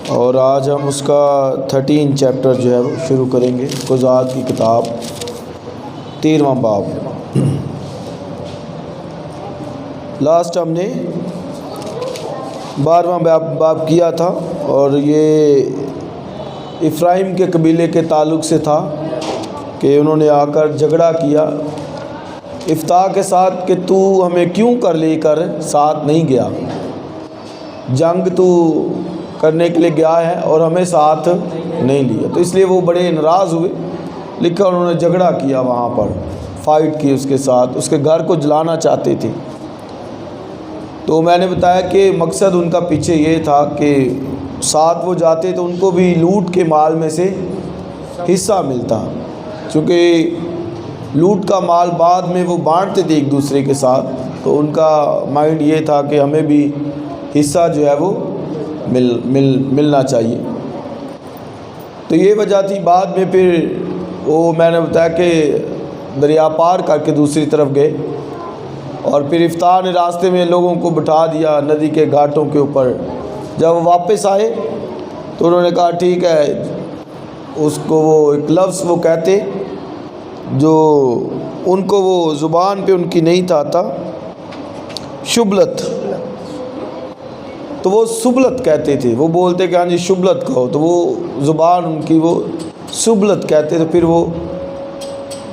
اور آج ہم اس کا 13 چیپٹر جو ہے وہ شروع کریں گے۔ قضات کی کتاب 13واں باب۔ لاسٹ ہم نے 12واں باب کیا تھا، اور یہ افرایم کے قبیلے کے تعلق سے تھا کہ انہوں نے آ کر جھگڑا کیا افتاح کے ساتھ کہ تو ہمیں کیوں لے کر ساتھ نہیں گیا، جنگ تو کرنے کے لیے گیا ہے اور ہمیں ساتھ نہیں لیا۔ تو اس لیے وہ بڑے ناراض ہوئے، لکھا انہوں نے جھگڑا کیا، وہاں پر فائٹ کی اس کے ساتھ، اس کے گھر کو جلانا چاہتے تھے۔ تو میں نے بتایا کہ مقصد ان کا پیچھے یہ تھا کہ ساتھ وہ جاتے تو ان کو بھی لوٹ کے مال میں سے حصہ ملتا، چونکہ لوٹ کا مال بعد میں وہ بانٹتے تھے ایک دوسرے کے ساتھ، تو ان کا مائنڈ یہ تھا کہ ہمیں بھی حصہ جو ہے وہ ملنا چاہیے۔ تو یہ وجہ تھی۔ بعد میں پھر وہ میں نے بتایا کہ دریا پار کر کے دوسری طرف گئے، اور پھر افتاح نے راستے میں لوگوں کو بٹھا دیا ندی کے گھاٹوں کے اوپر۔ جب وہ واپس آئے تو انہوں نے کہا ٹھیک ہے، اس کو وہ ایک لفظ وہ کہتے جو ان کو وہ زبان پہ ان کی نہیں تھا شبلت، تو وہ سبلت کہتے تھے، وہ بولتے کہ ہاں جی شبلت کہو، تو وہ زبان ان کی وہ سبلت کہتے تھے۔ پھر وہ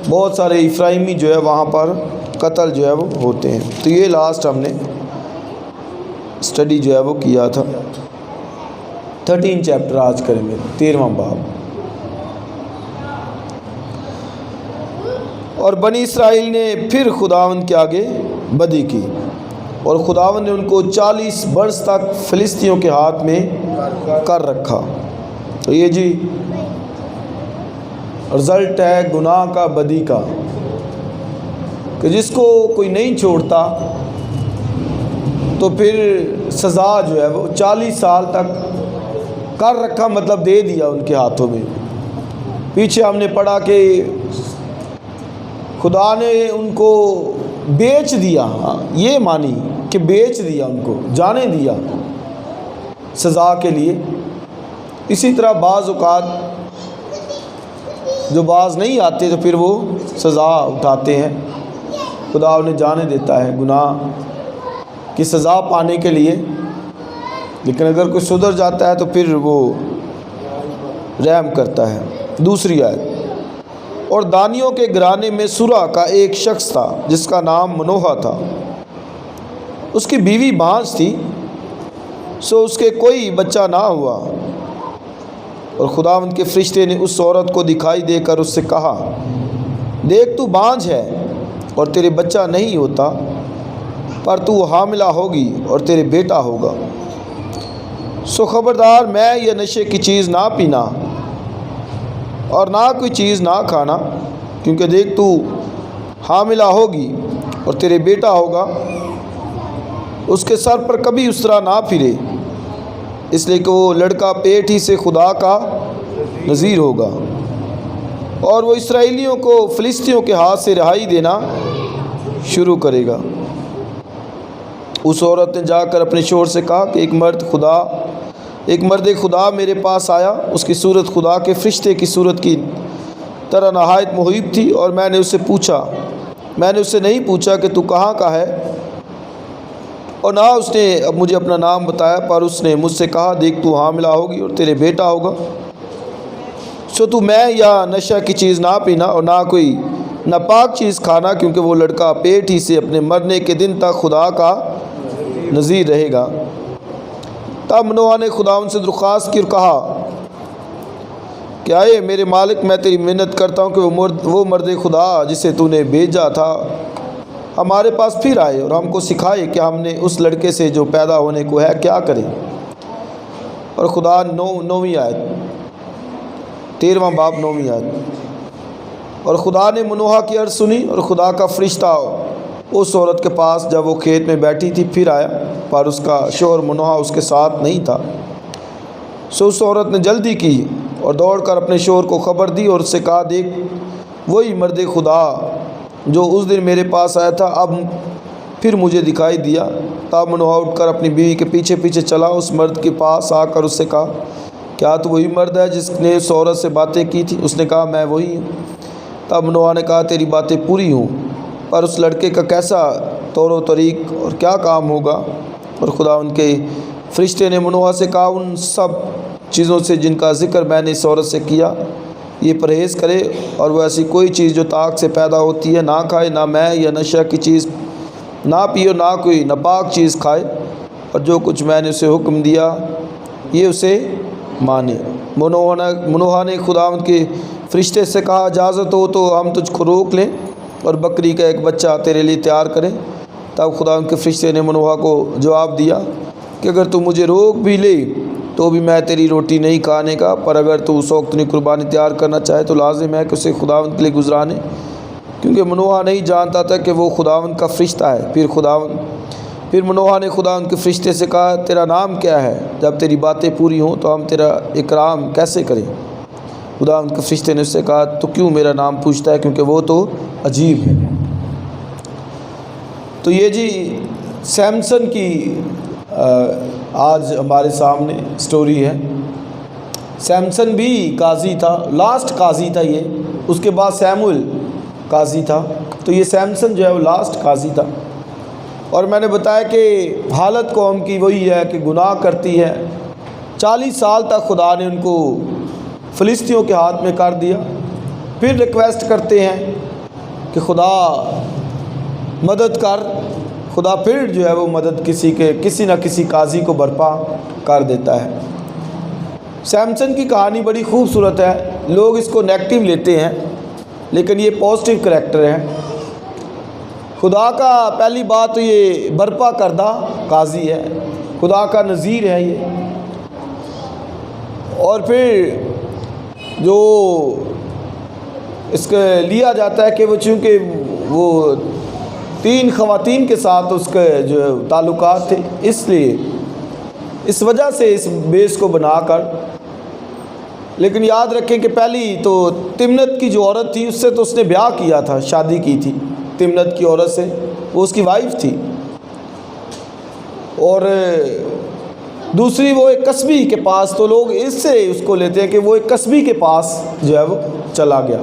بہت سارے افرائیمی جو ہے وہاں پر قتل جو ہے وہ ہوتے ہیں۔ تو یہ لاسٹ ہم نے اسٹڈی جو ہے وہ کیا تھا۔ 13 چیپٹر آج کریں گے، 13واں باب۔ اور بنی اسرائیل نے پھر خداوند کے آگے بدی کی، اور خداوند نے ان کو 40 برس تک فلسطینیوں کے ہاتھ میں کر رکھا۔ تو یہ جی رزلٹ ہے گناہ کا، بدی کا، کہ جس کو کوئی نہیں چھوڑتا تو پھر سزا جو ہے وہ 40 سال تک کر رکھا، مطلب دے دیا ان کے ہاتھوں میں۔ پیچھے ہم نے پڑھا کہ خدا نے ان کو بیچ دیا، یہ مانی کہ بیچ دیا، ان کو جانے دیا سزا کے لیے۔ اسی طرح بعض اوقات جو باز نہیں آتے تو پھر وہ سزا اٹھاتے ہیں، خدا انہیں جانے دیتا ہے گناہ کی سزا پانے کے لیے، لیکن اگر کوئی سدھر جاتا ہے تو پھر وہ رحم کرتا ہے۔ دوسری آیت۔ اور دانیوں کے گھرانے میں سورا کا ایک شخص تھا جس کا نام منوہا تھا، اس کی بیوی بانجھ تھی، سو اس کے کوئی بچہ نہ ہوا۔ اور خداوند کے فرشتے نے اس عورت کو دکھائی دے کر اس سے کہا، دیکھ تو بانجھ ہے اور تیرے بچہ نہیں ہوتا، پر تو حاملہ ہوگی اور تیرے بیٹا ہوگا، سو خبردار میں یہ نشے کی چیز نہ پینا اور نہ کوئی چیز نہ کھانا، کیونکہ دیکھ تو حاملہ ہوگی اور تیرے بیٹا ہوگا، اس کے سر پر کبھی اس طرح نہ پھرے، اس لیے کہ وہ لڑکا پیٹ ہی سے خدا کا نذیر ہوگا، اور وہ اسرائیلیوں کو فلسطینیوں کے ہاتھ سے رہائی دینا شروع کرے گا۔ اس عورت نے جا کر اپنے شوہر سے کہا کہ ایک مرد خدا میرے پاس آیا، اس کی صورت خدا کے فرشتے کی صورت کی طرح نہایت محیب تھی، اور میں نے اس سے نہیں پوچھا کہ تو کہاں کا ہے، اور نہ اس نے مجھے اپنا نام بتایا، پر اس نے مجھ سے کہا دیکھ تو حاملہ ہوگی اور تیرے بیٹا ہوگا، سو تو میں یا نشہ کی چیز نہ پینا اور نہ کوئی ناپاک چیز کھانا، کیونکہ وہ لڑکا پیٹ ہی سے اپنے مرنے کے دن تک خدا کا نذیر رہے گا۔ تب منوہا نے خداوند سے درخواست کی اور کہا کہ اے میرے مالک، میں تیری منت کرتا ہوں کہ وہ مرد خدا جسے تو نے بھیجا تھا ہمارے پاس پھر آئے اور ہم کو سکھائے کہ ہم نے اس لڑکے سے جو پیدا ہونے کو ہے کیا کریں۔ اور خدا 9ویں آیت، 13واں باب 9ویں آیت۔ اور خدا نے منوہا کی عرض سنی، اور خدا کا فرشتہ اس عورت کے پاس جب وہ کھیت میں بیٹھی تھی پھر آیا، پر اس کا شوہر منوہا اس کے ساتھ نہیں تھا۔ سو اس عورت نے جلدی کی اور دوڑ کر اپنے شوہر کو خبر دی اور اس سے کہا دیکھ وہی مرد خدا جو اس دن میرے پاس آیا تھا اب پھر مجھے دکھائی دیا۔ تب منوہا اٹھ کر اپنی بیوی کے پیچھے پیچھے چلا، اس مرد کے پاس آ کر اس سے کہا کیا تو وہی مرد ہے جس نے اس عورت سے باتیں کی تھی؟ اس نے کہا میں وہی ہوں۔ تب نوح نے کہا تیری باتیں پوری ہوں، پر اس لڑکے کا کیسا طور و طریق اور کیا کام ہوگا؟ اور خدا ان کے فرشتے نے نوح سے کہا ان سب چیزوں سے جن کا ذکر میں نے اس عورت سے کیا یہ پرہیز کرے، اور وہ ایسی کوئی چیز جو طاق سے پیدا ہوتی ہے نہ کھائے، نہ میں یا نشہ کی چیز نہ پیو، نہ کوئی ناپاک چیز کھائے، اور جو کچھ میں نے اسے حکم دیا یہ اسے مانے۔ نوح نے خداوند کے فرشتے سے کہا اجازت ہو تو ہم تجھ کو روک لیں اور بکری کا ایک بچہ تیرے لیے تیار کریں۔ تب خداوند کے فرشتے نے نوح کو جواب دیا کہ اگر تو مجھے روک بھی لے تو بھی میں تیری روٹی نہیں کھانے کا، پر اگر تو اس وقت اپنی قربانی تیار کرنا چاہے تو لازم ہے کہ اسے خداوند کے لیے گزرانے، کیونکہ نوح نہیں جانتا تھا کہ وہ خداوند کا فرشتہ ہے۔ پھر نوح نے خداوند کے فرشتے سے کہا تیرا نام کیا ہے؟ جب تیری باتیں پوری ہوں تو ہم تیرا اکرام کیسے کریں؟ خداوند کے فرشتے نے اس سے کہا تو کیوں میرا نام پوچھتا ہے، کیونکہ وہ تو عجیب ہے۔ تو یہ جی سیمسن کی آج ہمارے سامنے سٹوری ہے۔ سیمسن بھی قاضی تھا، لاسٹ قاضی تھا یہ، اس کے بعد سیموئل قاضی تھا، تو یہ سیمسن جو ہے وہ لاسٹ قاضی تھا۔ اور میں نے بتایا کہ حالت قوم کی وہی ہے کہ گناہ کرتی ہے۔ 40 سال تک خدا نے ان کو فلسطینیوں کے ہاتھ میں کر دیا، پھر ریکویسٹ کرتے ہیں کہ خدا مدد کر، خدا پھر جو ہے وہ مدد کسی نہ کسی قاضی کو برپا کر دیتا ہے۔ سیمسن کی کہانی بڑی خوبصورت ہے، لوگ اس کو نیگیٹو لیتے ہیں لیکن یہ پازیٹیو کریکٹر ہے۔ خدا کا پہلی بات تو یہ برپا کردہ قاضی ہے، خدا کا نذیر ہے یہ، اور پھر جو اس کے لیا جاتا ہے کہ وہ چونکہ وہ 3 خواتین کے ساتھ اس کے جو تعلقات تھے، اس لیے اس وجہ سے اس بیس کو بنا کر، لیکن یاد رکھیں کہ پہلی تو تمنت کی جو عورت تھی اس سے تو اس نے بیاہ کیا تھا، شادی کی تھی تمنت کی عورت سے، وہ اس کی وائف تھی، اور دوسری وہ ایک کسبی کے پاس، تو لوگ اس سے اس کو لیتے ہیں کہ وہ ایک کسبی کے پاس جو ہے وہ چلا گیا،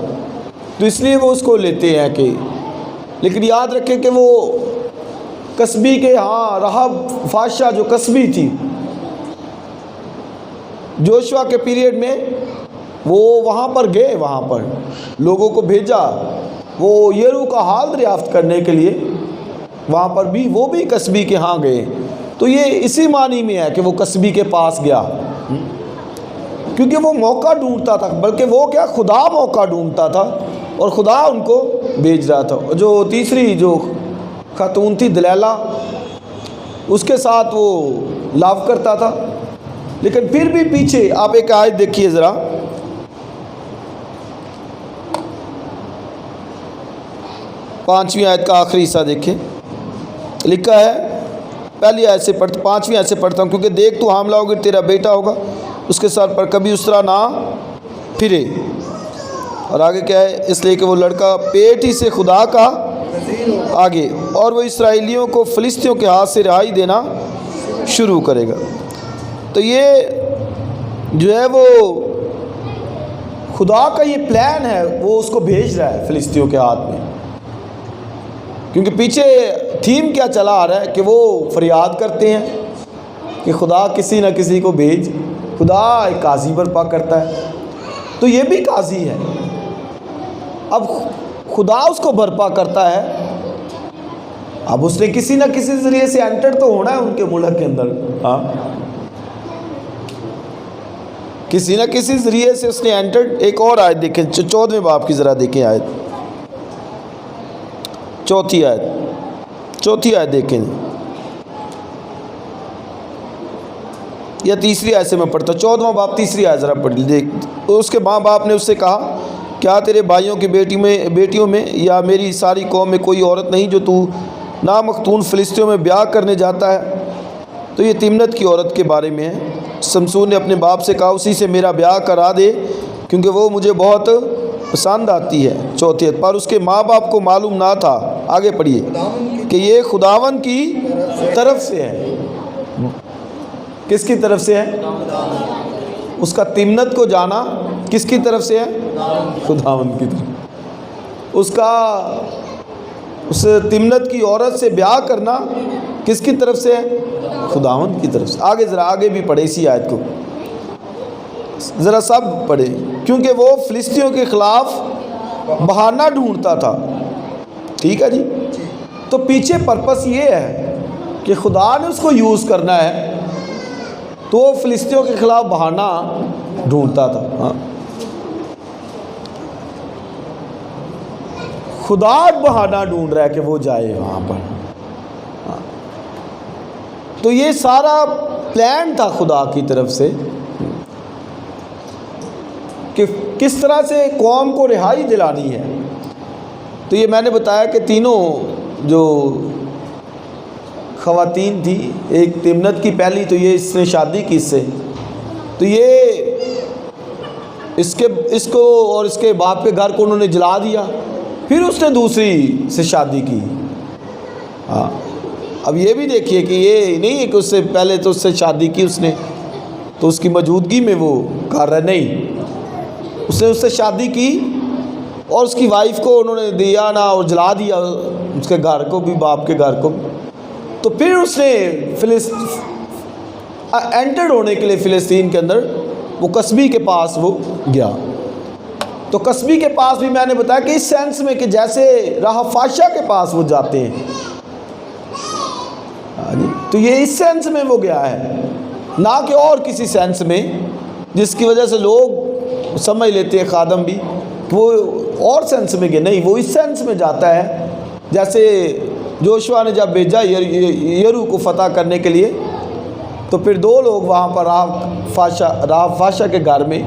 تو اس لیے وہ اس کو لیتے ہیں کہ، لیکن یاد رکھیں کہ وہ کسبی کے رہب فاشا جو کسبی تھی جوشوا کے پیریڈ میں، وہ وہاں پر گئے، وہاں پر لوگوں کو بھیجا وہ یرو کا حال دریافت کرنے کے لیے، وہاں پر بھی وہ بھی کسبی کے گئے، تو یہ اسی معنی میں ہے کہ وہ کسبی کے پاس گیا، کیونکہ وہ موقع ڈھونڈتا تھا، بلکہ وہ کیا خدا موقع ڈھونڈتا تھا اور خدا ان کو بھیج رہا تھا۔ جو تیسری جو خاتون تھی دلیلہ، اس کے ساتھ وہ لو کرتا تھا، لیکن پھر بھی پیچھے آپ ایک آیت دیکھیے ذرا، پانچویں آیت کا آخری حصہ دیکھیں، لکھا ہے، پہلی آیت سے پڑھتا، 5ویں آیت سے پڑھتا ہوں، کیونکہ دیکھ تو حاملہ ہوگی، تیرا بیٹا ہوگا، اس کے سر پر کبھی اس طرح نہ پھرے، اور آگے کیا ہے، اس لیے کہ وہ لڑکا پیٹ ہی سے خدا کا آگے، اور وہ اسرائیلیوں کو فلسطینیوں کے ہاتھ سے رہائی دینا شروع کرے گا۔ تو یہ جو ہے وہ خدا کا یہ پلان ہے، وہ اس کو بھیج رہا ہے فلسطینیوں کے ہاتھ میں، کیونکہ پیچھے تھیم کیا چلا آ رہا ہے کہ وہ فریاد کرتے ہیں کہ خدا کسی نہ کسی کو بھیج، خدا ایک قاضی برپا کرتا ہے، تو یہ بھی قاضی ہے، اب خدا اس کو برپا کرتا ہے، اب اس نے کسی نہ کسی ذریعے سے انٹر تو ہونا ہے ان کے ملک کے اندر، کسی نہ کسی ذریعے سے اس نے انٹر۔ ایک اور آیت دیکھیں، 14ویں باب کی ذرا دیکھیں آیت، چوتھی آیت دیکھیں، یا تیسری آیت سے میں پڑھتا ہوں، 14واں باب تیسری آیت ذرا پڑھ دیکھ۔ اس کے ماں باپ نے اس سے کہا کیا تیرے بھائیوں کی بیٹیوں میں یا میری ساری قوم میں کوئی عورت نہیں جو تو نامختون فلسطینیوں میں بیاہ کرنے جاتا ہے؟ تو یہ تمنت کی عورت کے بارے میں ہے۔ شمشون نے اپنے باپ سے کہا اسی سے میرا بیاہ کرا دے کیونکہ وہ مجھے بہت پسند آتی ہے۔ چوتھی، پر اس کے ماں باپ کو معلوم نہ تھا، آگے پڑھیے، کہ یہ خداوند کی طرف سے ہے۔ کس کی طرف سے ہے؟ اس کا تمنت کو جانا کس کی طرف سے ہے؟ خداوند کی طرف۔ اس کا اس تمنت کی عورت سے بیاہ کرنا کس کی طرف سے ہے؟ خداوند کی طرف سے۔ آگے ذرا آگے بھی پڑھے اسی آیت کو، ذرا سب پڑھے، کیونکہ وہ فلسطینیوں کے خلاف بہانہ ڈھونڈتا تھا۔ ٹھیک ہے جی، تو پیچھے پرپس یہ ہے کہ خدا نے اس کو یوز کرنا ہے، تو وہ فلسطینیوں کے خلاف بہانہ ڈھونڈتا تھا۔ ہاں، خدا بہانہ ڈھونڈ رہا ہے کہ وہ جائے وہاں پر۔ ہاں، تو یہ سارا پلان تھا خدا کی طرف سے کہ کس طرح سے قوم کو رہائی دلانی ہے۔ تو یہ میں نے بتایا کہ تینوں جو خواتین تھی، ایک تمنت کی پہلی، تو یہ اس نے شادی کی اس سے، تو یہ اس کو اور اس کے باپ کے گھر کو انہوں نے جلا دیا، پھر اس نے دوسری سے شادی کی۔ ہاں، اب یہ بھی دیکھیے کہ یہ نہیں ہے کہ اس سے پہلے تو اس سے شادی کی اس نے تو اس کی موجودگی میں وہ کر رہا، نہیں، اس نے اس سے شادی کی اور اس کی وائف کو انہوں نے دیا نہ اور جلا دیا، اس کے گھر کو بھی، باپ کے گھر کو بھی۔ تو پھر اس نے انٹرڈ ہونے کے لیے فلسطین کے اندر وہ کسبی کے پاس وہ گیا۔ تو کسبی کے پاس بھی میں نے بتایا کہ اس سینس میں کہ جیسے راہ فاشا کے پاس وہ جاتے ہیں، تو یہ اس سینس میں وہ گیا ہے، نہ کہ اور کسی سینس میں، جس کی وجہ سے لوگ سمجھ لیتے ہیں خادم بھی کہ وہ اور سینس میں گیا، نہیں، وہ اس سینس میں جاتا ہے جیسے جوشوا نے جب بھیجا یرو کو فتح کرنے کے لیے، تو پھر دو لوگ وہاں پر راہ فاشا کے گھر میں،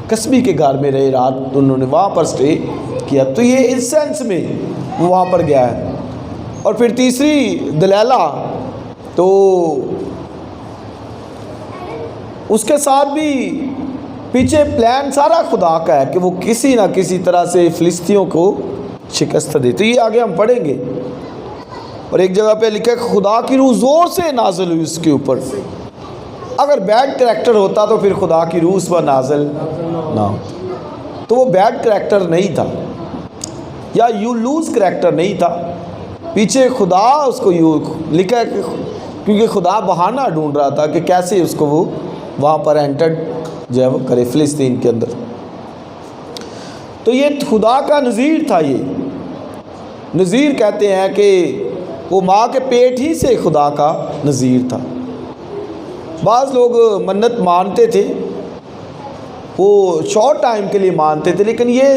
کسبی کے گھر میں رہے رات، انہوں نے وہاں پر سٹے کیا، تو یہ اس سینس میں وہ وہاں پر گیا ہے۔ اور پھر تیسری دلیلہ، تو اس کے ساتھ بھی پیچھے پلان سارا خدا کا ہے کہ وہ کسی نہ کسی طرح سے فلسطینیوں کو شکست دے، تو یہ آگے ہم پڑھیں گے۔ اور ایک جگہ پہ لکھا ہے خدا کی روح زور سے نازل ہوئی اس کے اوپر۔ اگر بیڈ کریکٹر ہوتا تو پھر خدا کی روح اس پر نازل نہ ہوتا، تو وہ بیڈ کریکٹر نہیں تھا یا یو لوز کریکٹر نہیں تھا، پیچھے خدا اس کو یوں لکھا ہے کیونکہ خدا بہانہ ڈھونڈ رہا تھا کہ کیسے اس کو وہ وہاں پر انٹرڈ جو ہے وہ کرے فلسطین کے اندر۔ تو یہ خدا کا نذیر تھا، یہ نذیر کہتے ہیں کہ وہ ماں کے پیٹ ہی سے خدا کا نذیر تھا۔ بعض لوگ منت مانتے تھے، وہ شارٹ ٹائم کے لیے مانتے تھے، لیکن یہ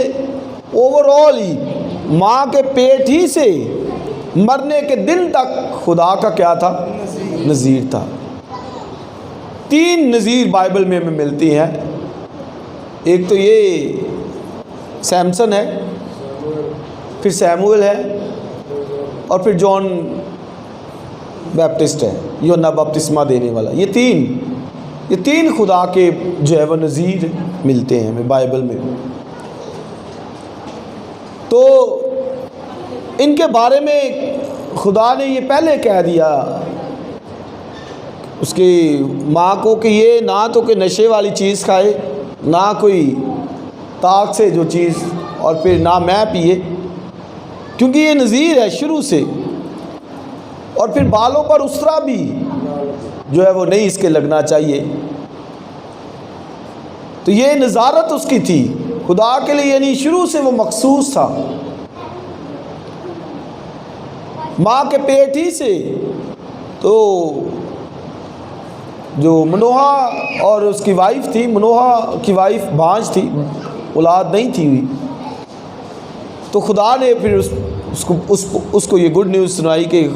اوور آل ہی ماں کے پیٹ ہی سے مرنے کے دن تک خدا کا کیا تھا؟ نذیر تھا۔ 3 نذیر بائبل میں ہمیں ملتی ہیں، ایک تو یہ سیمسن ہے، پھر سیموئل ہے، اور پھر جان بیپٹسٹ ہے، یوحنا بپتسمہ دینے والا۔ یہ تین خدا کے جو ہے وہ نذیر ملتے ہیں ہمیں بائبل میں۔ تو ان کے بارے میں خدا نے یہ پہلے کہہ دیا اس کی ماں کو کہ یہ نہ تو کہ نشے والی چیز کھائے، نہ کوئی طاق سے جو چیز، اور پھر نہ میں پیے، کیونکہ یہ نذیر ہے شروع سے۔ اور پھر بالوں پر اسرا بھی جو ہے وہ نہیں اس کے لگنا چاہیے۔ تو یہ نظارت اس کی تھی خدا کے لیے، یعنی شروع سے وہ مخصوص تھا ماں کے پیٹ ہی سے۔ تو جو منوہا اور اس کی وائف تھی، منوہا کی وائف بھانج تھی، اولاد نہیں تھی ہوئی، تو خدا نے پھر اس کو یہ گڈ نیوز سنائی کہ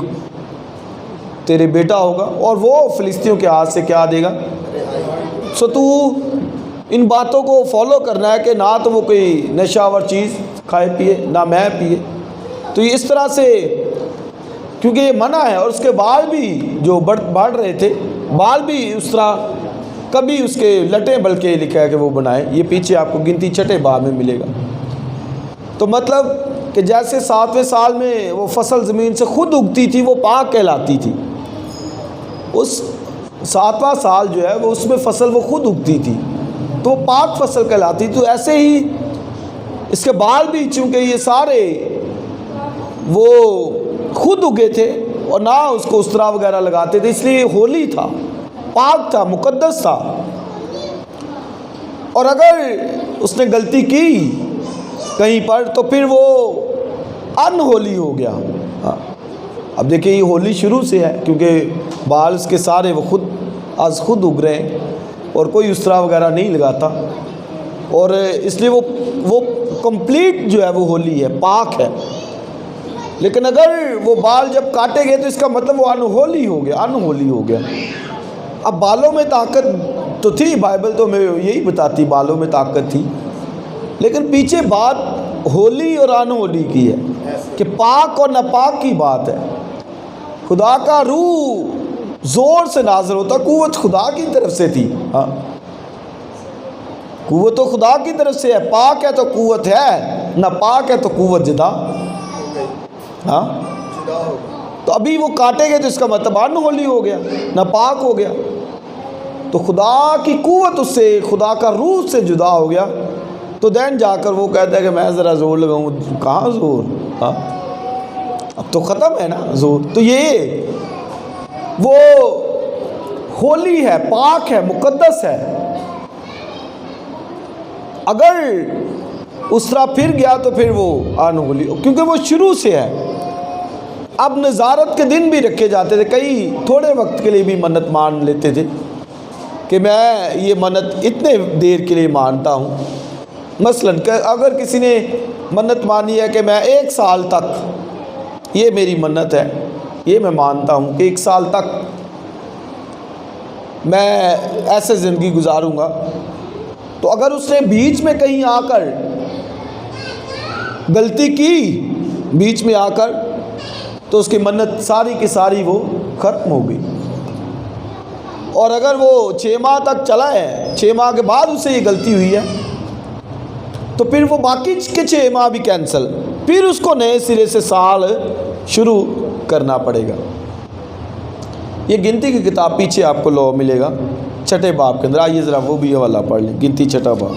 تیرے بیٹا ہوگا اور وہ فلسطینیوں کے ہاتھ سے کیا دے گا۔ سو تو ان باتوں کو فالو کرنا ہے کہ نہ تو وہ کوئی نشہ آور چیز کھائے پیے، نہ میں پیے۔ تو یہ اس طرح سے، کیونکہ یہ منع ہے، اور اس کے بال بھی جو بڑھ رہے تھے، بال بھی اس طرح کبھی اس کے لٹیں بلکہ لکھا ہے کہ وہ بنائے۔ یہ پیچھے آپ کو گنتی 6 باب میں ملے گا۔ تو مطلب کہ جیسے 7ویں سال میں وہ فصل زمین سے خود اگتی تھی، وہ پاک کہلاتی تھی۔ اس 7واں سال جو ہے وہ اس میں فصل وہ خود اگتی تھی، تو وہ پاک فصل کہلاتی. تو ایسے ہی اس کے بال بھی چونکہ یہ سارے وہ خود اگے تھے اور نہ اس کو استرا وغیرہ لگاتے تھے، اس لیے یہ ہولی تھا، پاک تھا، مقدس تھا. اور اگر اس نے غلطی کی کہیں پر تو پھر وہ ان ہولی ہو گیا. اب دیکھیں یہ ہولی شروع سے ہے کیونکہ بال اس کے سارے وہ خود اگ رہے ہیں اور کوئی استرا وغیرہ نہیں لگاتا، اور اس لیے وہ کمپلیٹ جو ہے وہ ہولی ہے، پاک ہے. لیکن اگر وہ بال جب کاٹے گئے تو اس کا مطلب وہ انہولی ہو گیا. اب بالوں میں طاقت تو تھی، بائبل تو میں یہی بتاتی بالوں میں طاقت تھی، لیکن پیچھے بات ہولی اور انہولی کی ہے کہ پاک اور ناپاک کی بات ہے. خدا کا روح زور سے نازل ہوتا، قوت خدا کی طرف سے تھی. ہاں قوت تو خدا کی طرف سے ہے، پاک ہے تو قوت ہے، ناپاک ہے تو قوت جدا. ہاں تو ابھی وہ کاٹے گئے تو اس کا مطلب انہولی ہو گیا، ناپاک ہو گیا. تو خدا کی قوت اس سے، خدا کا روح سے جدا ہو گیا. تو دین جا کر وہ کہتا ہے کہ میں ذرا زور لگاؤں. کہاں زور؟ ہاں اب تو ختم ہے نا زور. تو یہ وہ ہولی ہے، پاک ہے، مقدس ہے. اگر اس طرح پھر گیا تو پھر وہ انہولی، کیونکہ وہ شروع سے ہے. اب نظارت کے دن بھی رکھے جاتے تھے، کئی تھوڑے وقت کے لیے بھی منت مان لیتے تھے کہ میں یہ منت اتنے دیر کے لیے مانتا ہوں. مثلاً اگر کسی نے منت مانی ہے کہ میں 1 سال تک، یہ میری منت ہے، یہ میں مانتا ہوں کہ 1 سال تک میں ایسے زندگی گزاروں گا. تو اگر اس نے بیچ میں کہیں آ کر غلطی کی، بیچ میں آ کر، تو اس کی منت ساری کی ساری وہ ختم ہو گئی. اور اگر وہ 6 ماہ تک چلا ہے، 6 ماہ کے بعد اسے یہ غلطی ہوئی ہے، تو پھر وہ باقی کے 6 ماہ بھی کینسل، پھر اس کو نئے سرے سے سال شروع کرنا پڑے گا. یہ گنتی کی کتاب پیچھے آپ کو لو ملے گا 6 باب کے اندر. آئیے ذرا وہ بھی حوالہ پڑھ لیں، گنتی 6 باب،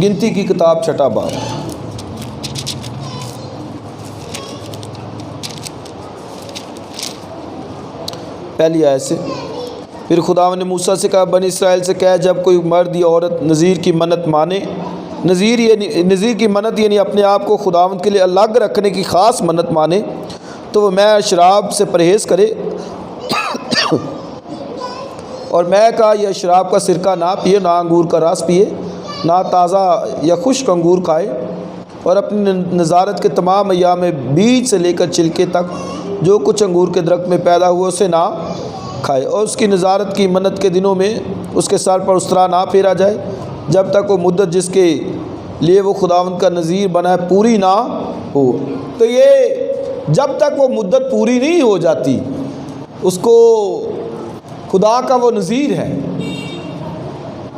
گنتی کی کتاب 6 باب. پہلی آیت سے. پھر خداوند نے موسیٰ سے کہا بنی اسرائیل سے کہہ جب کوئی مرد یا عورت نذیر کی منت مانے، نذیر کی منت یعنی اپنے آپ کو خداوند کے لیے الگ رکھنے کی خاص منت مانے، تو وہ میں شراب سے پرہیز کرے اور میں کا یا شراب کا سرکہ نہ پیے، نہ انگور کا رس پیے، نہ تازہ یا خشک انگور کھائے، اور اپنی نظارت کے تمام ایام میں بیج سے لے کر چھلکے تک جو کچھ انگور کے درخت میں پیدا ہوا اسے نہ کھائے. اور اس کی نظارت کی منت کے دنوں میں اس کے سر پر استرا نہ پھیرا جائے جب تک وہ مدت جس کے لیے وہ خداوند کا نذیر بنا ہے پوری نہ ہو. تو یہ جب تک وہ مدت پوری نہیں ہو جاتی اس کو خدا کا وہ نذیر ہے،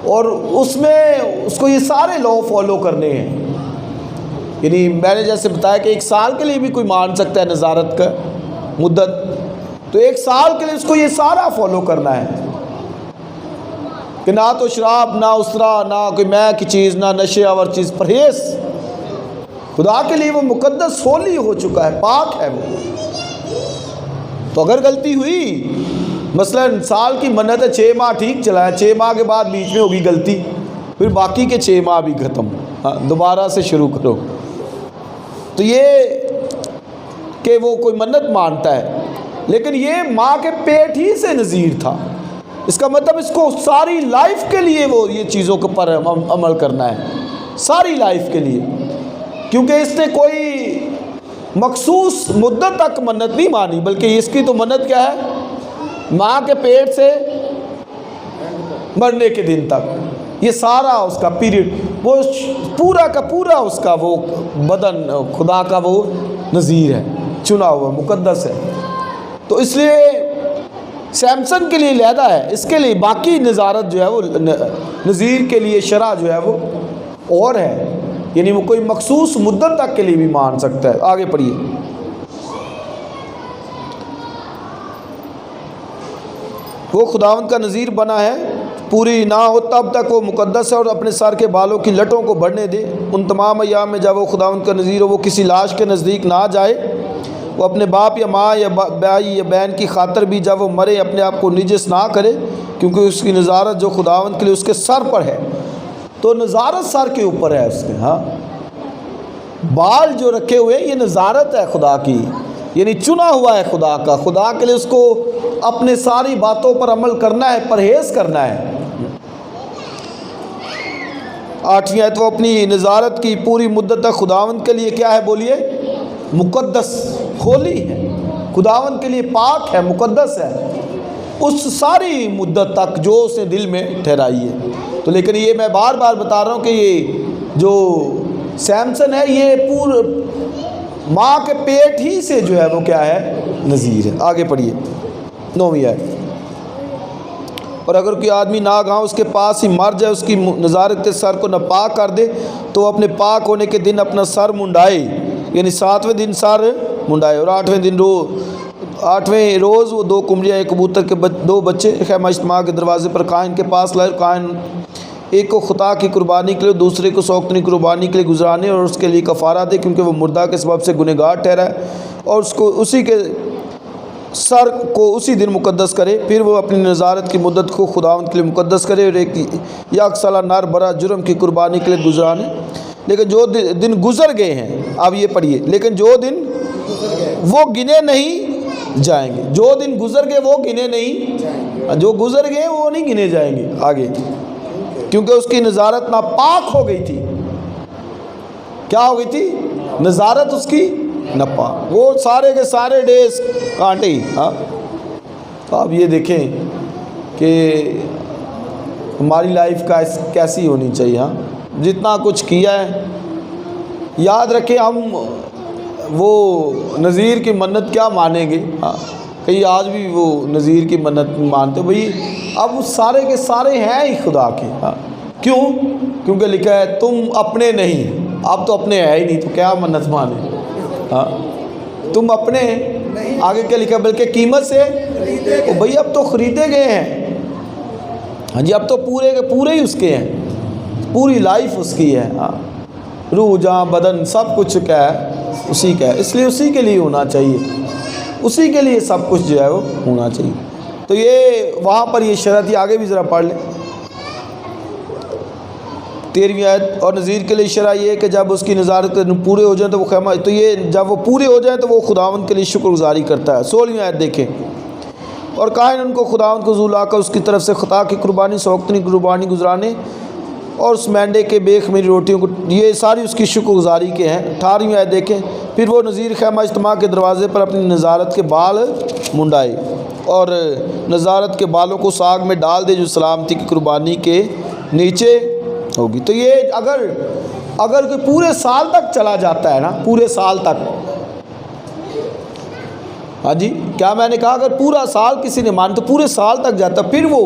اور اس میں اس کو یہ سارے لا فالو کرنے ہیں. یعنی میں نے جیسے بتایا کہ 1 سال کے لیے بھی کوئی مان سکتا ہے نظارت کا مدت، تو 1 سال کے لیے اس کو یہ سارا فالو کرنا ہے کہ نہ تو شراب، نہ اسرا، نہ کوئی مے کی چیز، نہ نشے آور چیز، پرہیز. خدا کے لیے وہ مقدس ہولی ہو چکا ہے، پاک ہے وہ. تو اگر غلطی ہوئی، مثلا سال کی منت ہے 6 ماہ ٹھیک چلا ہے، 6 ماہ کے بعد بیچ میں ہوگی غلطی، پھر باقی کے 6 ماہ بھی ختم، دوبارہ سے شروع کرو. تو یہ کہ وہ کوئی منت مانتا ہے، لیکن یہ ماں کے پیٹ ہی سے نذیر تھا، اس کا مطلب اس کو ساری لائف کے لیے وہ یہ چیزوں کے پر عمل کرنا ہے، ساری لائف کے لیے. کیونکہ اس نے کوئی مخصوص مدت تک منت نہیں مانی، بلکہ اس کی تو منت کیا ہے، ماں کے پیٹ سے مرنے کے دن تک. یہ سارا اس کا پیریڈ، وہ پورا کا پورا اس کا وہ بدن خدا کا وہ نذیر ہے، چنا ہوا، مقدس ہے. تو اس لیے سیمسن کے لیے علیحدہ ہے، اس کے لیے باقی نظارت جو ہے وہ نذیر کے لیے شرع جو ہے وہ اور ہے، یعنی وہ کوئی مخصوص مدت تک کے لیے بھی مان سکتا ہے. آگے پڑھیے. وہ خداوند کا نذیر بنا ہے پوری نہ ہو تب تک وہ مقدس ہے، اور اپنے سر کے بالوں کی لٹوں کو بڑھنے دے۔ ان تمام ایام میں جب وہ خداوند کا نذیر ہو وہ کسی لاش کے نزدیک نہ جائے، وہ اپنے باپ یا ماں یا بھائی یا بہن کی خاطر بھی جب وہ مرے اپنے آپ کو نجس نہ کرے، کیونکہ اس کی نظارت جو خداوند کے لیے اس کے سر پر ہے۔ تو نظارت سر کے اوپر ہے اس کے، ہاں بال جو رکھے ہوئے یہ نظارت ہے خدا کی، یعنی چنا ہوا ہے خدا کا، خدا کے لیے اس کو اپنے ساری باتوں پر عمل کرنا ہے، پرہیز کرنا ہے۔ 8ویں آیت، وہ اپنی نظارت کی پوری مدت تک خداوند کے لیے کیا ہے، بولیے مقدس، ہولی ہے، خداوند کے لیے پاک ہے، مقدس ہے، اس ساری مدت تک جو اس نے دل میں ٹھہرائی ہے۔ تو لیکن یہ میں بار بار بتا رہا ہوں کہ یہ جو سیمسن ہے یہ ماں کے پیٹ ہی سے جو ہے وہ کیا ہے، نذیر ہے۔ آگے پڑھیے 9ویں آیت، اور اگر کوئی آدمی ناگہاں اس کے پاس ہی مر جائے، اس کی نظارت کے سر کو ناپاک کر دے، تو وہ اپنے پاک ہونے کے دن اپنا سر منڈائے، یعنی 7ویں دن سر منڈائے، اور 8ویں روز وہ 2 قمریاں، 1 کبوتر کے 2 بچے خیمہ اجتماع کے دروازے پر کاہن کے پاس لائے۔ کاہن ایک کو خطا کی قربانی کے لیے، دوسرے کو سوگندی قربانی کے لیے گزرانے اور اس کے لیے کفارہ دے، کیونکہ وہ مردہ کے سبب سے گنہگار ٹھہرا ہے، اور اس کو اسی کے سر کو اسی دن مقدس کرے۔ پھر وہ اپنی نظارت کی مدت کو خداوند کے لیے مقدس کرے، اور ایک یک سالہ نر برا جرم کی قربانی کے لیے گزرانے۔ لیکن جو دن گزر گئے ہیں، اب یہ پڑھیے، لیکن جو دن وہ گنے نہیں جائیں گے، جو دن گزر گئے وہ گنے نہیں، جو گزر گئے وہ نہیں گنے جائیں گے آگے، کیونکہ اس کی نظارت ناپاک ہو گئی تھی۔ کیا ہو گئی تھی؟ نظارت اس کی ناپاک، وہ سارے کے سارے ڈیز کانٹے ہی۔ ہاں تو آپ یہ دیکھیں کہ ہماری لائف کا کیسی ہونی چاہیے۔ ہاں جتنا کچھ کیا ہے، یاد رکھیں ہم وہ نذیر کی منت کیا مانیں گے، ہاں کئی آج بھی وہ نذیر کی منت مانتے بھئی، اب وہ سارے کے سارے ہیں ہی خدا کے۔ ہاں کیوں؟ کیونکہ لکھا ہے تم اپنے نہیں، اب تو اپنے ہے ہی نہیں تو کیا منت مانے۔ ہاں تم اپنے، آگے کیا لکھا ہے، بلکہ قیمت سے، بھئی اب تو خریدے گئے ہیں، ہاں جی اب تو پورے کے پورے ہی اس کے ہیں، پوری لائف اس کی ہے۔ ہاں روح جان بدن سب کچھ کیا ہے، اسی کا ہے، اس لیے اسی کے لیے ہونا چاہیے، اسی کے لیے سب کچھ جو ہے وہ ہونا چاہیے۔ تو یہ وہاں پر یہ شرط ہی، آگے بھی ذرا پڑھ لیں 13ویں آیت، اور نذیر کے لیے شرع یہ ہے کہ جب اس کی نظارت پورے ہو جائیں تو وہ خیمہ، تو یہ جب وہ پورے ہو جائیں تو وہ خداوند کے لیے شکر گزاری کرتا ہے۔ 16ویں آیت دیکھیں، اور کاہن ان کو خداوند کو ذو لا کر اس کی طرف سے خطا کی قربانی، سوگندی قربانی گزرانے اور اس مینڈے کے بے خمیری روٹیوں کو، یہ ساری اس کی شکر گزاری کے ہیں۔ 18ویں آیت دیکھیں، پھر وہ نذیر خیمہ اجتماع کے دروازے پر اپنی نظارت کے بال منڈائے، اور نظارت کے بالوں کو ساگ میں ڈال دے جو سلامتی کی قربانی کے نیچے ہوگی۔ تو یہ اگر کوئی پورے سال تک چلا جاتا ہے نا، پورے سال تک، ہاں جی کیا میں نے کہا، اگر پورا سال کسی نے مان تو پورے سال تک جاتا، پھر وہ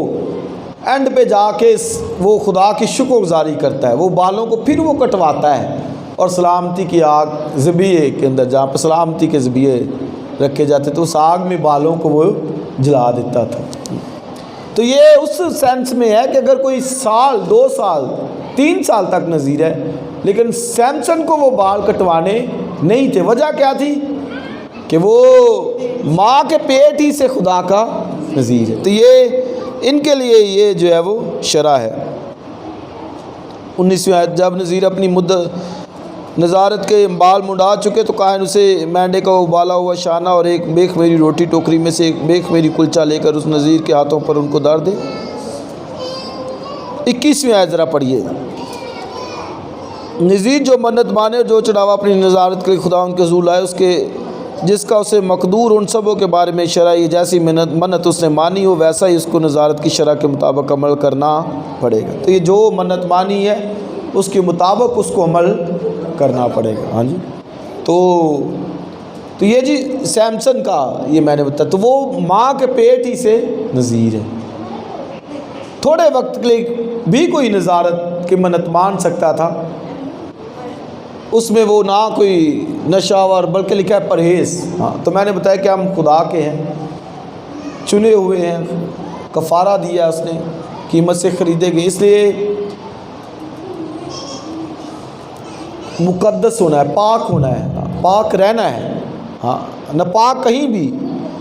اینڈ پہ جا کے وہ خدا کی شکر گزاری کرتا ہے، وہ بالوں کو پھر وہ کٹواتا ہے، اور سلامتی کی آگ ذبیحے کے اندر، جہاں پہ سلامتی کے ذبیحے رکھے جاتے تو اس آگ میں بالوں کو وہ جلا دیتا تھا۔ تو یہ اس سینس میں ہے کہ اگر کوئی سال 2 سال 3 سال تک نذیر ہے، لیکن سیمسن کو وہ بال کٹوانے نہیں تھے، وجہ کیا تھی کہ وہ ماں کے پیٹ ہی سے خدا کا نذیر ہے۔ تو یہ ان کے لیے یہ جو ہے وہ شرع ہے۔ 19ویں آیت، جب نذیر اپنی نظارت کے بال منڈا چکے تو کاہن اسے مینڈے کا ابالا ہوا شانہ اور ایک بے خمیری روٹی ٹوکری میں سے ایک بے خمیری کلچہ لے کر اس نذیر کے ہاتھوں پر ان کو دار دے۔ 21ویں آیت ذرا پڑھیے، نذیر جو منت مانے اور جو چڑھاوا اپنی نظارت کے لیے خداوند کے حضور لائے، اس کے جس کا اسے مقدور ان سبوں کے بارے میں شرع ہے، جیسی منت اس نے مانی ہو ویسا ہی اس کو نظارت کی شرع کے مطابق عمل کرنا پڑے گا۔ تو یہ جو منت مانی ہے اس کے مطابق اس کو عمل کرنا پڑے گا۔ ہاں جی تو یہ جی سیمسن کا یہ میں نے بتایا، تو وہ ماں کے پیٹ ہی سے نذیر ہے۔ تھوڑے وقت کے لیے بھی کوئی نظارت کی منت مان سکتا تھا، اس میں وہ نہ کوئی نشہ ور بلکہ لکھا ہے پرہیز۔ ہاں تو میں نے بتایا کہ ہم خدا کے ہیں، چنے ہوئے ہیں، کفارہ دیا اس نے، قیمت سے خریدے گئے، اس لیے مقدس ہونا ہے، پاک ہونا ہے، پاک رہنا ہے، ہاں ناپاک کہیں بھی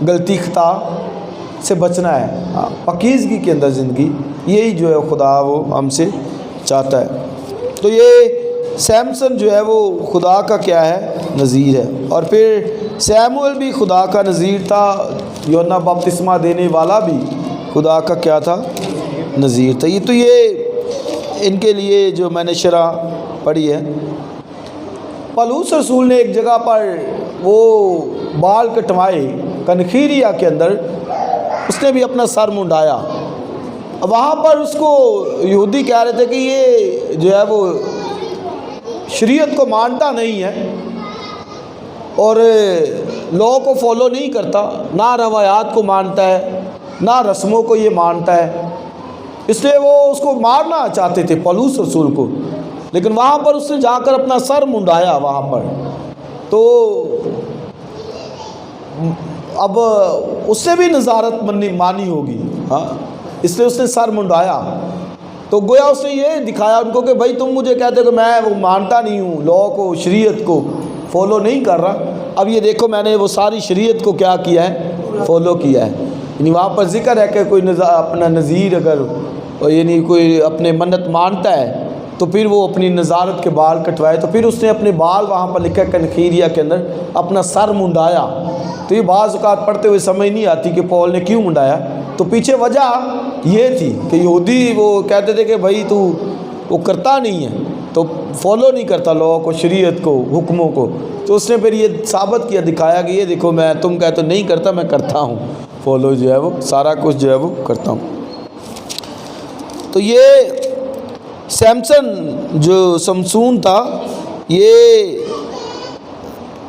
غلطی خطا سے بچنا ہے، ہاں پاکیزگی کے اندر زندگی، یہی جو ہے خدا وہ ہم سے چاہتا ہے۔ تو یہ سیمسن جو ہے وہ خدا کا کیا ہے؟ نذیر ہے۔ اور پھر سیموئل بھی خدا کا نذیر تھا، یوحنا بپتسمہ دینے والا بھی خدا کا کیا تھا؟ نذیر تھا۔ یہ تو یہ ان کے لیے جو میں نے شرح پڑھی ہے۔ پولس رسول نے ایک جگہ پر وہ بال کٹوائے کنخیریا کے اندر، اس نے بھی اپنا سر منڈایا۔ وہاں پر اس کو یہودی کہہ رہے تھے کہ یہ جو ہے وہ شریعت کو مانتا نہیں ہے اور لاء کو فالو نہیں کرتا، نہ روایات کو مانتا ہے نہ رسموں کو یہ مانتا ہے، اس لیے وہ اس کو مارنا چاہتے تھے پولس رسول کو، لیکن وہاں پر اس نے جا کر اپنا سر منڈایا وہاں پر۔ تو اب اس سے بھی نظارت مانی ہوگی، ہاں اس لیے اس نے سر منڈایا۔ تو گویا اس نے یہ دکھایا ان کو کہ بھائی تم مجھے کہتے ہو کہ میں وہ مانتا نہیں ہوں، لاء کو شریعت کو فالو نہیں کر رہا، اب یہ دیکھو میں نے وہ ساری شریعت کو کیا کیا ہے؟ فالو کیا ہے۔ یعنی وہاں پر ذکر ہے کہ کوئی اپنا نذیر اگر یعنی کوئی اپنے منت مانتا ہے تو پھر وہ اپنی نظارت کے بال کٹوائے، تو پھر اس نے اپنے بال وہاں پر لکھا ہے کنخیریا کے اندر اپنا سر منڈایا۔ تو یہ بعض اوقات پڑھتے ہوئے سمجھ نہیں آتی کہ پول نے کیوں منڈایا، تو پیچھے وجہ یہ تھی کہ یہودی وہ کہتے تھے کہ بھائی تو وہ کرتا نہیں ہے، تو فالو نہیں کرتا لاء کو، شریعت کو، حکموں کو، تو اس نے پھر یہ ثابت کیا، دکھایا کہ یہ دیکھو میں تم کہتے نہیں کرتا، میں کرتا ہوں، فالو جو ہے وہ سارا کچھ جو ہے وہ کرتا ہوں۔ تو یہ سیمسن جو سمسون تھا یہ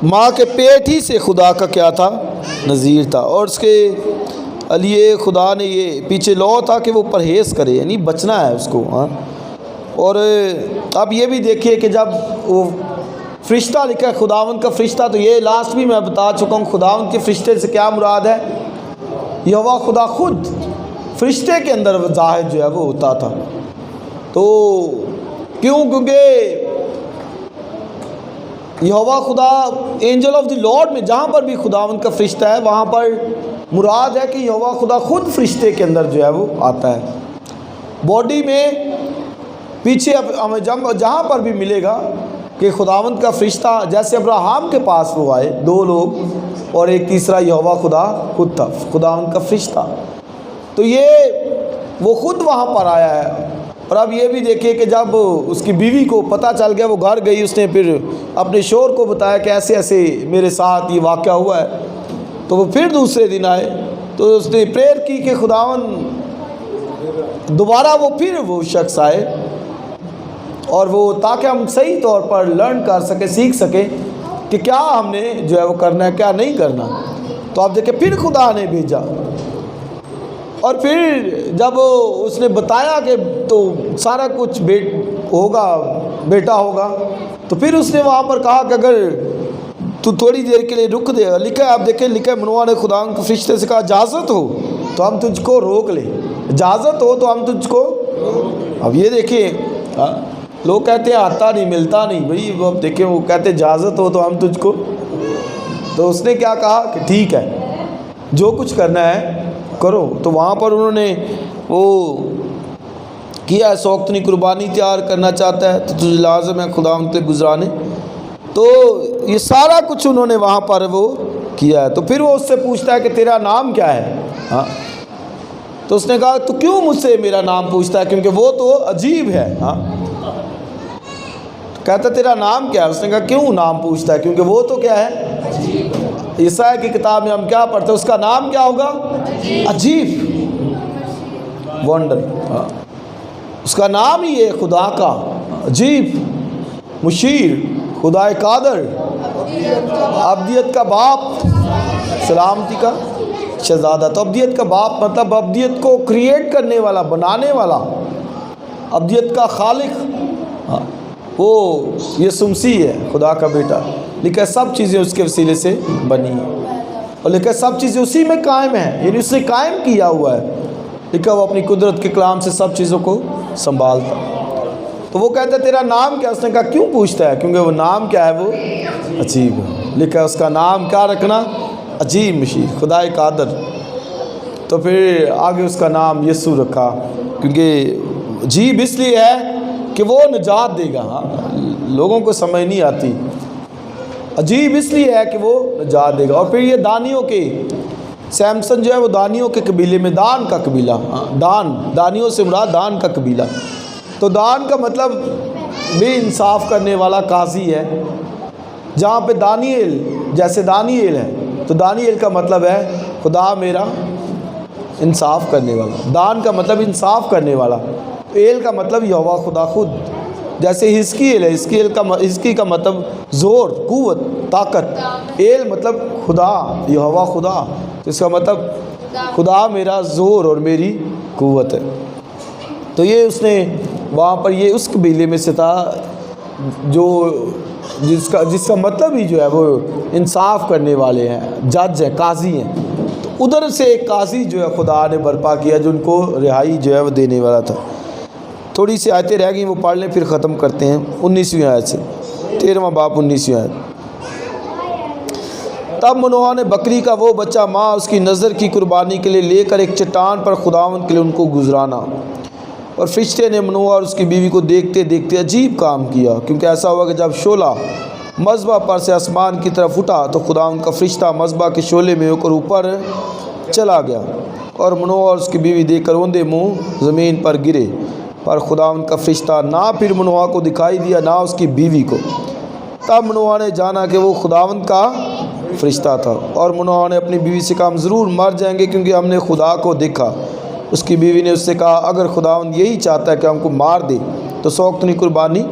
ماں کے پیٹ ہی سے خدا کا کیا تھا؟ نذیر تھا، اور اس کے لیے خدا نے یہ پیچھے لاء تھا کہ وہ پرہیز کرے، یعنی بچنا ہے اس کو، ہاں۔ اور اب یہ بھی دیکھیے کہ جب وہ فرشتہ لکھا ہے خداوند کا فرشتہ، تو یہ لاسٹ بھی میں بتا چکا ہوں، خداوند کے فرشتے سے کیا مراد ہے؟ یہوہ خدا خود فرشتے کے اندر ظاہر جو ہے وہ ہوتا تھا۔ تو کیونکہ یہوہ خدا اینجل آف دی لارڈ میں جہاں پر بھی خداوند کا فرشتہ ہے وہاں پر مراد ہے کہ یہوہ خدا خود فرشتے کے اندر جو ہے وہ آتا ہے۔ باڈی میں پیچھے ہمیں جہاں پر بھی ملے گا کہ خداوند کا فرشتہ، جیسے ابراہیم کے پاس وہ آئے 2 لوگ اور ایک تیسرا یہوہ خدا خود تھا، خداوند کا فرشتہ، تو یہ وہ خود وہاں پر آیا ہے۔ اور اب یہ بھی دیکھیے کہ جب اس کی بیوی کو پتہ چل گیا، وہ گھر گئی، اس نے پھر اپنے شوہر کو بتایا کہ ایسے ایسے میرے ساتھ یہ واقعہ ہوا ہے، تو وہ پھر دوسرے دن آئے تو اس نے پریئر کی کہ خداوند دوبارہ پھر وہ شخص آئے، اور وہ تاکہ ہم صحیح طور پر لرن کر سکیں، سیکھ سکیں کہ کیا ہم نے جو ہے وہ کرنا ہے، کیا نہیں کرنا۔ تو آپ دیکھیں پھر خدا نے بھیجا، اور پھر جب اس نے بتایا کہ تو سارا کچھ بیٹا ہوگا، تو پھر اس نے وہاں پر کہا کہ اگر تو تھوڑی دیر کے لیے رک دے، لکھا ہے آپ دیکھیں، لکھا ہے منوع نے خدا کے فرشتے سے کہا اجازت ہو تو ہم تجھ کو روک لیں، اجازت ہو تو ہم تجھ کو۔ اب یہ دیکھیے لوگ کہتے ہیں آتا نہیں ملتا نہیں، بھائی اب دیکھیں وہ کہتے اجازت ہو تو ہم تجھ کو، تو اس نے کیا کہا کہ ٹھیک ہے جو کچھ کرنا ہے کرو۔ تو وہاں پر انہوں نے وہ کیا ہے، سوختنی قربانی تیار کرنا چاہتا ہے تو تجھے لازم ہے خدا ان کے گزرانے، تو یہ سارا کچھ انہوں نے وہاں پر وہ کیا ہے۔ تو پھر وہ اس سے پوچھتا ہے کہ تیرا نام کیا ہے، ہاں، تو اس نے کہا تو کیوں مجھ سے میرا نام پوچھتا ہے، کیونکہ وہ تو عجیب ہے، ہاں، کہتا تیرا نام کیا ہے، اس نے کہا کیوں نام پوچھتا ہے، کیونکہ وہ تو کیا ہے عیسائی کی کتاب میں ہم کیا پڑھتے ہیں، اس کا نام کیا ہوگا؟ عجیب، ونڈر، ہاں، اس کا نام ہی ہے خدا کا عجیب، مشیر، خدا قادر، ابدیت کا باپ، سلامتی کا شہزادہ۔ تو ابدیت کا باپ مطلب ابدیت کو کریٹ کرنے والا، بنانے والا، ابدیت کا خالق، ہاں، وہ یسوع مسیح ہے، خدا کا بیٹا۔ لکھا سب چیزیں اس کے وسیلے سے بنی ہیں، اور لکھا سب چیزیں اسی میں قائم ہیں، یعنی اس نے قائم کیا ہوا ہے۔ لکھا وہ اپنی قدرت کے کلام سے سب چیزوں کو سنبھالتا. تو وہ کہتا ہے تیرا نام کیا؟ اس نے کہا کیوں پوچھتا ہے؟ کیونکہ وہ نام کیا ہے؟ وہ عجیب ہے. لکھا اس کا نام کیا رکھنا؟ عجیب مشیر، خدائے قادر. تو پھر آگے اس کا نام یسوع رکھا، کیونکہ عجیب اس لیے ہے کہ وہ نجات دے گا. لوگوں کو سمجھ نہیں آتی. عجیب اس لیے ہے کہ وہ نجات دے گا. اور پھر یہ دانیوں کے، سیمسن جو ہے وہ دانیوں کے قبیلے میں، دان کا قبیلہ، دان، دانیوں سے مراد دان کا قبیلہ. تو دان کا مطلب بھی انصاف کرنے والا قاضی ہے. جہاں پہ دانیل، جیسے دانیل ہے تو دانیل کا مطلب ہے خدا میرا انصاف کرنے والا. دان کا مطلب انصاف کرنے والا. ایل کا مطلب یہوہ خدا خود. جیسے حزقیل ہے، حزقی کا مطلب زور، قوت، طاقت. ایل مطلب خدا، یہوہ خدا. تو اس کا مطلب خدا میرا زور اور میری قوت ہے. تو یہ اس نے وہاں پر، یہ اس قبیلے میں سے تھا جو جس کا مطلب ہی جو ہے وہ انصاف کرنے والے ہیں، جج ہیں، قاضی ہیں. تو ادھر سے ایک قاضی جو ہے خدا نے برپا کیا جو ان کو رہائی جو ہے وہ دینے والا تھا. تھوڑی سی آیتیں رہ گئیں، وہ پڑھ لیں پھر ختم کرتے ہیں. 19ویں آیت سے، 13واں باب 19ویں آیت. تب منوح نے بکری کا وہ بچہ ماں اس کی نظر کی قربانی کے لیے لے کر ایک چٹان پر خداوند کے لیے ان کو گزرانا. اور فرشتے نے منوح اور اس کی بیوی کو دیکھتے دیکھتے عجیب کام کیا، کیونکہ ایسا ہوا کہ جب شعلہ مذبح پر سے آسمان کی طرف اٹھا تو خداوند کا فرشتہ مذبح کے شعلے میں ہو کر اوپر چلا گیا. اور منوح اور اس کی بیوی دیکھ کر اوندے منہ زمین پر گرے. پر خداوند کا فرشتہ نہ پھر منوح کو دکھائی دیا نہ اس کی بیوی کو. تب منوح نے جانا کہ وہ خداوند کا فرشتہ تھا. اور منوح نے اپنی بیوی سے کہا ہم ضرور مر جائیں گے کیونکہ ہم نے خدا کو دیکھا. اس کی بیوی نے اس سے کہا اگر خداوند یہی چاہتا ہے کہ ہم کو مار دے تو سوختنی قربانی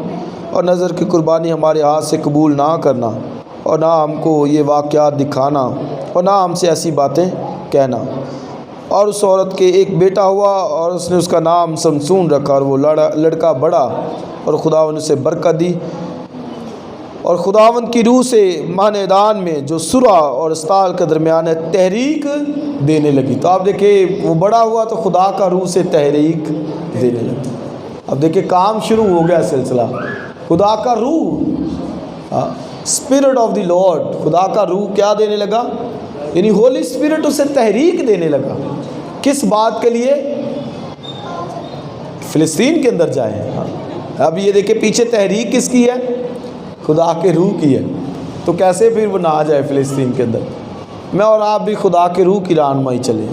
اور نظر کی قربانی ہمارے ہاتھ سے قبول نہ کرنا، اور نہ ہم کو یہ واقعات دکھانا، اور نہ ہم سے ایسی باتیں کہنا. اور اس عورت کے ایک بیٹا ہوا اور اس نے اس کا نام سمسون رکھا. اور وہ لڑکا بڑا اور خداوند اسے برکت دی. اور خداوند کی روح سے ماندان میں جو سرا اور استال کے درمیان ہے تحریک دینے لگی. تو آپ دیکھیں وہ بڑا ہوا تو خدا کا روح سے تحریک دینے لگی. اب دیکھیں کام شروع ہو گیا سلسلہ. خدا کا روح، اسپرٹ آف دی لارڈ، خدا کا روح کیا دینے لگا؟ یعنی ہولی اسپرٹ اسے تحریک دینے لگا. کس بات کے لیے؟ فلسطین کے اندر جائیں. اب یہ دیکھیں پیچھے تحریک کس کی ہے؟ خدا کے روح کی ہے. تو کیسے پھر وہ نہ آ جائے فلسطین کے اندر؟ میں اور آپ بھی خدا کے روح کی رہنمائی چلیں،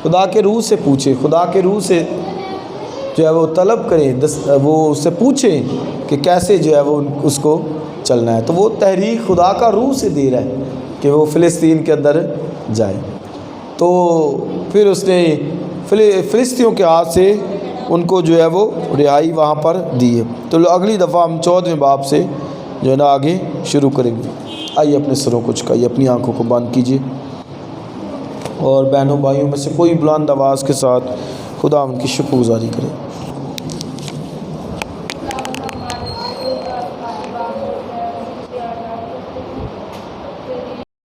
خدا کے روح سے پوچھیں، خدا کے روح سے جو ہے وہ طلب کریں، وہ اس سے پوچھیں کہ کیسے جو ہے وہ اس کو چلنا ہے. تو وہ تحریک خدا کا روح سے دے رہا ہے کہ وہ فلسطین کے اندر جائے. تو پھر اس نے فلسطینیوں کے ہاتھ سے ان کو جو ہے وہ رہائی وہاں پر دی ہے. تو اگلی دفعہ ہم 14ویں باب سے جو ہے نا آگے شروع کریں گے. آئیے اپنے سروں کو جھکائیے، اپنی آنکھوں کو بند کیجیے، اور بہنوں بھائیوں میں سے کوئی بلند آواز کے ساتھ خدا ان کی شکر گزاری کرے.